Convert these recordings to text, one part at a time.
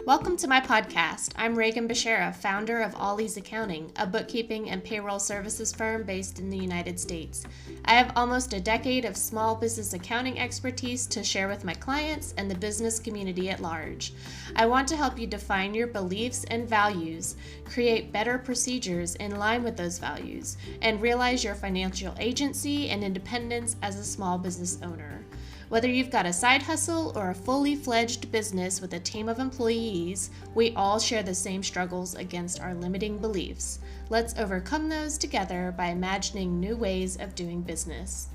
Welcome to my podcast. I'm Reagan Bashara, founder of Ollie's Accounting, a bookkeeping and payroll services firm based in the United States. I have almost a decade of small business accounting expertise to share with my clients and the business community at large. I want to help you define your beliefs and values, create better procedures in line with those values, and realize your financial agency and independence as a small business owner. Whether you've got a side hustle or a fully fledged business with a team of employees, we all share the same struggles against our limiting beliefs. Let's overcome those together by imagining new ways of doing business.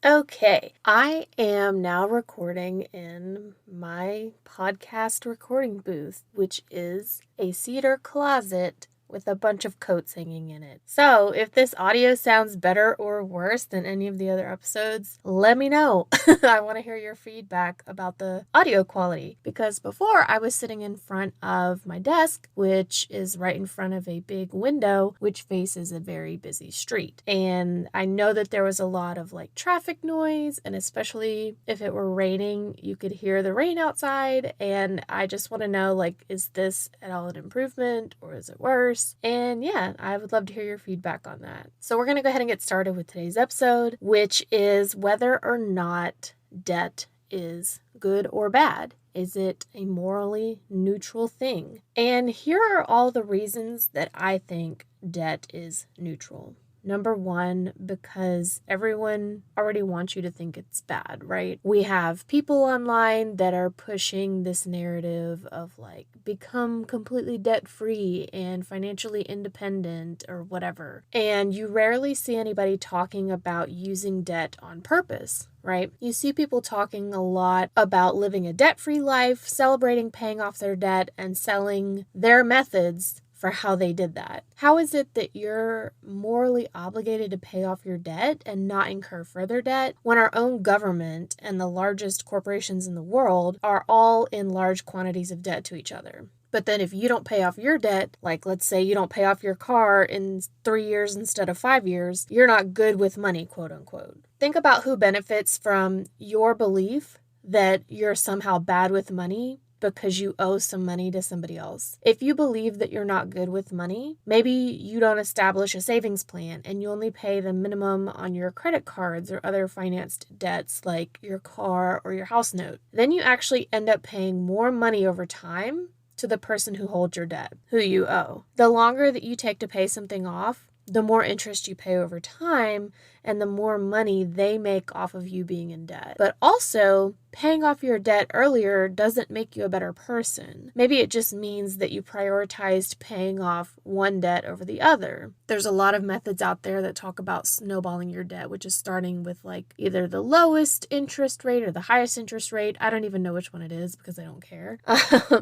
Okay, I am now recording in my podcast recording booth, which is a cedar closet with a bunch of coats hanging in it. So if this audio sounds better or worse than any of the other episodes, let me know. I want to hear your feedback about the audio quality, because before I was sitting in front of my desk, which is right in front of a big window, which faces a very busy street. And I know that there was a lot of traffic noise, and especially if it were raining, you could hear the rain outside. And I just want to know, is this at all an improvement or is it worse? And yeah, I would love to hear your feedback on that. So we're going to go ahead and get started with today's episode, which is whether or not debt is good or bad. Is it a morally neutral thing? And here are all the reasons that I think debt is neutral. Number one, because everyone already wants you to think it's bad, right? We have people online that are pushing this narrative of become completely debt-free and financially independent or whatever. And you rarely see anybody talking about using debt on purpose, right? You see people talking a lot about living a debt-free life, celebrating paying off their debt, and selling their methods for how they did that. How is it that you're morally obligated to pay off your debt and not incur further debt when our own government and the largest corporations in the world are all in large quantities of debt to each other? But then if you don't pay off your debt, let's say you don't pay off your car in 3 years instead of 5 years, you're not good with money, quote unquote. Think about who benefits from your belief that you're somehow bad with money because you owe some money to somebody else. If you believe that you're not good with money, maybe you don't establish a savings plan and you only pay the minimum on your credit cards or other financed debts like your car or your house note. Then you actually end up paying more money over time to the person who holds your debt, who you owe. The longer that you take to pay something off, the more interest you pay over time and the more money they make off of you being in debt. But also, paying off your debt earlier doesn't make you a better person. Maybe it just means that you prioritized paying off one debt over the other. There's a lot of methods out there that talk about snowballing your debt, which is starting with either the lowest interest rate or the highest interest rate. I don't even know which one it is because I don't care.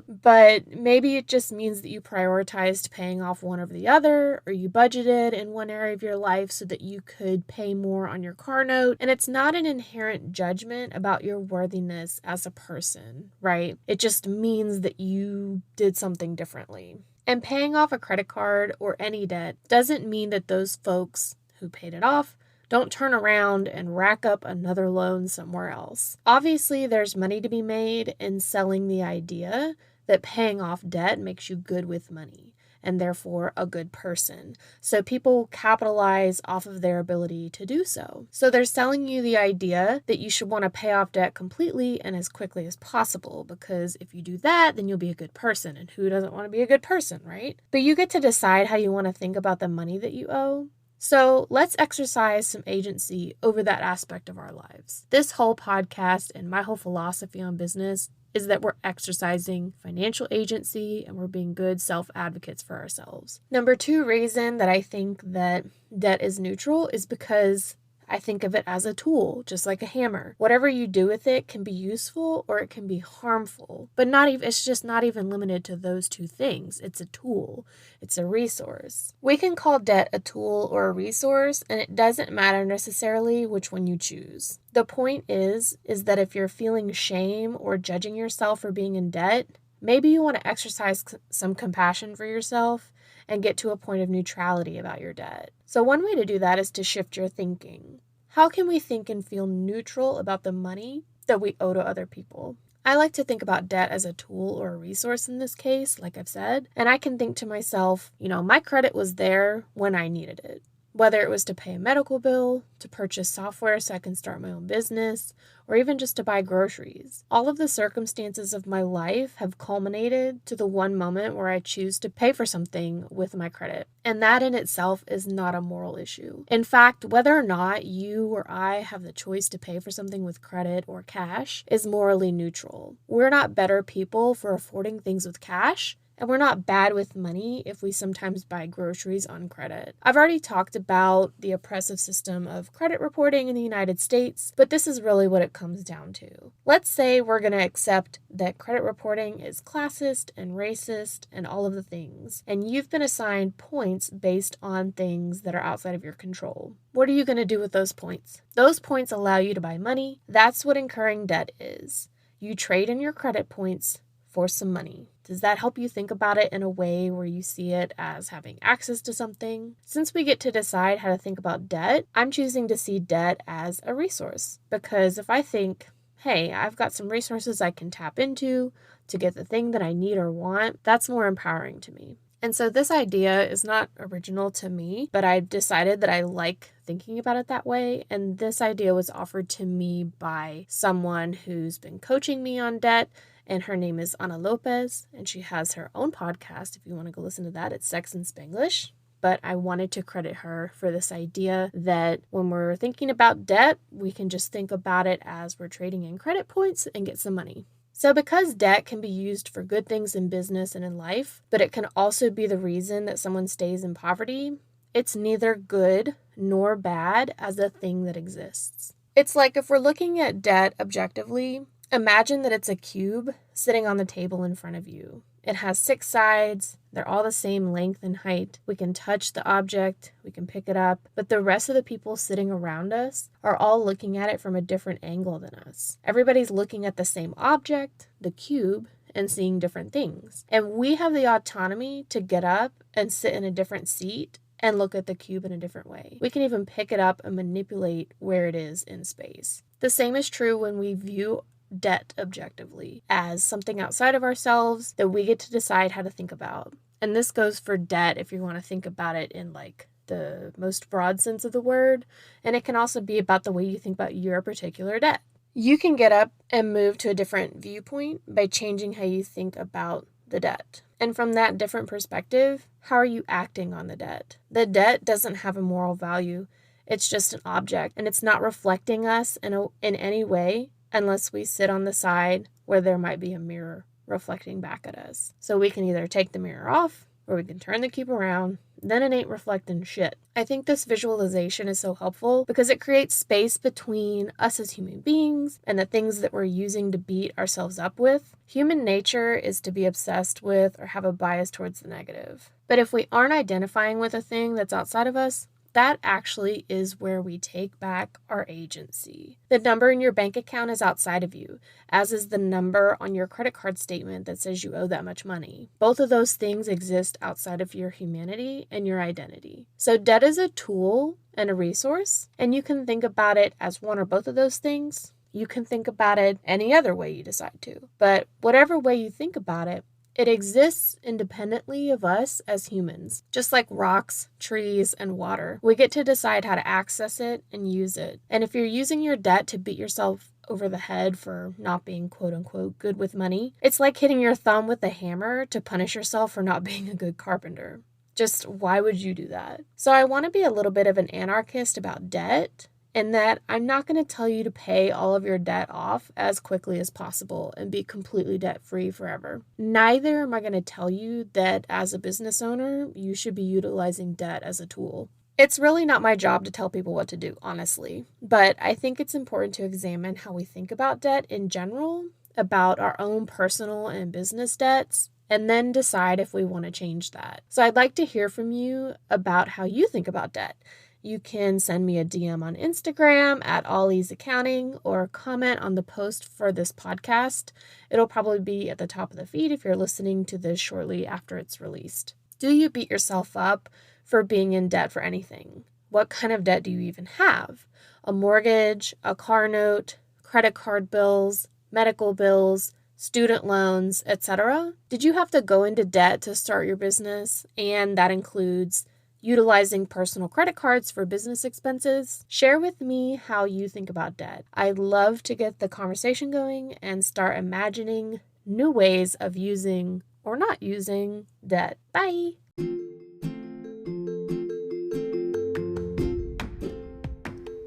But maybe it just means that you prioritized paying off one over the other, or you budgeted in one area of your life so that you could pay more on your car note. And it's not an inherent judgment about your worthiness as a person, right? It just means that you did something differently. And paying off a credit card or any debt doesn't mean that those folks who paid it off don't turn around and rack up another loan somewhere else. Obviously, there's money to be made in selling the idea that paying off debt makes you good with money and therefore a good person. So people capitalize off of their ability to do so. So they're selling you the idea that you should want to pay off debt completely and as quickly as possible, because if you do that, then you'll be a good person. And who doesn't want to be a good person, right? But you get to decide how you want to think about the money that you owe. So let's exercise some agency over that aspect of our lives. This whole podcast and my whole philosophy on business is that we're exercising financial agency and we're being good self-advocates for ourselves. Number two reason that I think that debt is neutral is because I think of it as a tool, just like a hammer. Whatever you do with it can be useful or it can be harmful, but it's just not even limited to those two things. It's a tool. It's a resource. We can call debt a tool or a resource, and it doesn't matter necessarily which one you choose. The point is that if you're feeling shame or judging yourself for being in debt, maybe you want to exercise some compassion for yourself and get to a point of neutrality about your debt. So one way to do that is to shift your thinking. How can we think and feel neutral about the money that we owe to other people. I like to think about debt as a tool or a resource in this case, like I've said, and I can think to myself, my credit was there when I needed it. Whether it was to pay a medical bill, to purchase software so I can start my own business, or even just to buy groceries. All of the circumstances of my life have culminated to the one moment where I choose to pay for something with my credit. And that in itself is not a moral issue. In fact, whether or not you or I have the choice to pay for something with credit or cash is morally neutral. We're not better people for affording things with cash. And we're not bad with money if we sometimes buy groceries on credit. I've already talked about the oppressive system of credit reporting in the United States, but this is really what it comes down to. Let's say we're going to accept that credit reporting is classist and racist and all of the things, and you've been assigned points based on things that are outside of your control. What are you going to do with those points? Those points allow you to buy money. That's what incurring debt is. You trade in your credit points for some money. Does that help you think about it in a way where you see it as having access to something? Since we get to decide how to think about debt, I'm choosing to see debt as a resource. Because if I think, hey, I've got some resources I can tap into to get the thing that I need or want, that's more empowering to me. And so this idea is not original to me, but I decided that I like thinking about it that way. And this idea was offered to me by someone who's been coaching me on debt. And her name is Ana Lopez, and she has her own podcast. If you want to go listen to that, it's Sex and Spanglish. But I wanted to credit her for this idea that when we're thinking about debt, we can just think about it as we're trading in credit points and get some money. So because debt can be used for good things in business and in life, but it can also be the reason that someone stays in poverty, it's neither good nor bad as a thing that exists. It's like if we're looking at debt objectively, imagine that it's a cube sitting on the table in front of you. It has 6 sides. They're all the same length and height. We can touch the object. We can pick it up. But the rest of the people sitting around us are all looking at it from a different angle than us. Everybody's looking at the same object, the cube, and seeing different things. And we have the autonomy to get up and sit in a different seat and look at the cube in a different way. We can even pick it up and manipulate where it is in space. The same is true when we view debt objectively as something outside of ourselves that we get to decide how to think about. And this goes for debt if you want to think about it in like the most broad sense of the word. And it can also be about the way you think about your particular debt. You can get up and move to a different viewpoint by changing how you think about the debt. And from that different perspective, how are you acting on the debt? The debt doesn't have a moral value. It's just an object, and it's not reflecting us in any way unless we sit on the side where there might be a mirror reflecting back at us. So we can either take the mirror off or we can turn the cube around. Then it ain't reflecting shit. I think this visualization is so helpful because it creates space between us as human beings and the things that we're using to beat ourselves up with. Human nature is to be obsessed with or have a bias towards the negative. But if we aren't identifying with a thing that's outside of us, that actually is where we take back our agency. The number in your bank account is outside of you, as is the number on your credit card statement that says you owe that much money. Both of those things exist outside of your humanity and your identity. So debt is a tool and a resource, and you can think about it as one or both of those things. You can think about it any other way you decide to. But whatever way you think about it, it exists independently of us as humans. Just like rocks, trees, and water, we get to decide how to access it and use it. And if you're using your debt to beat yourself over the head for not being quote-unquote good with money, it's like hitting your thumb with a hammer to punish yourself for not being a good carpenter. Just why would you do that? So I want to be a little bit of an anarchist about debt, in that I'm not going to tell you to pay all of your debt off as quickly as possible and be completely debt-free forever. Neither am I going to tell you that as a business owner, you should be utilizing debt as a tool. It's really not my job to tell people what to do, honestly, but I think it's important to examine how we think about debt in general, about our own personal and business debts, and then decide if we want to change that. So I'd like to hear from you about how you think about debt. You can send me a DM on Instagram at AllEaseAccounting or comment on the post for this podcast. It'll probably be at the top of the feed if you're listening to this shortly after it's released. Do you beat yourself up for being in debt for anything? What kind of debt do you even have? A mortgage, a car note, credit card bills, medical bills, student loans, etc.? Did you have to go into debt to start your business? And that includes utilizing personal credit cards for business expenses? Share with me how you think about debt. I'd love to get the conversation going and start imagining new ways of using or not using debt. Bye!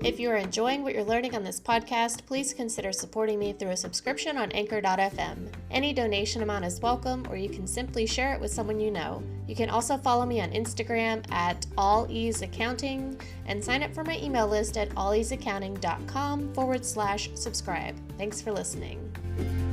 If you are enjoying what you're learning on this podcast, please consider supporting me through a subscription on Anchor.fm. Any donation amount is welcome, or you can simply share it with someone you know. You can also follow me on Instagram at alleaseaccounting and sign up for my email list at alleaseaccounting.com/subscribe. Thanks for listening.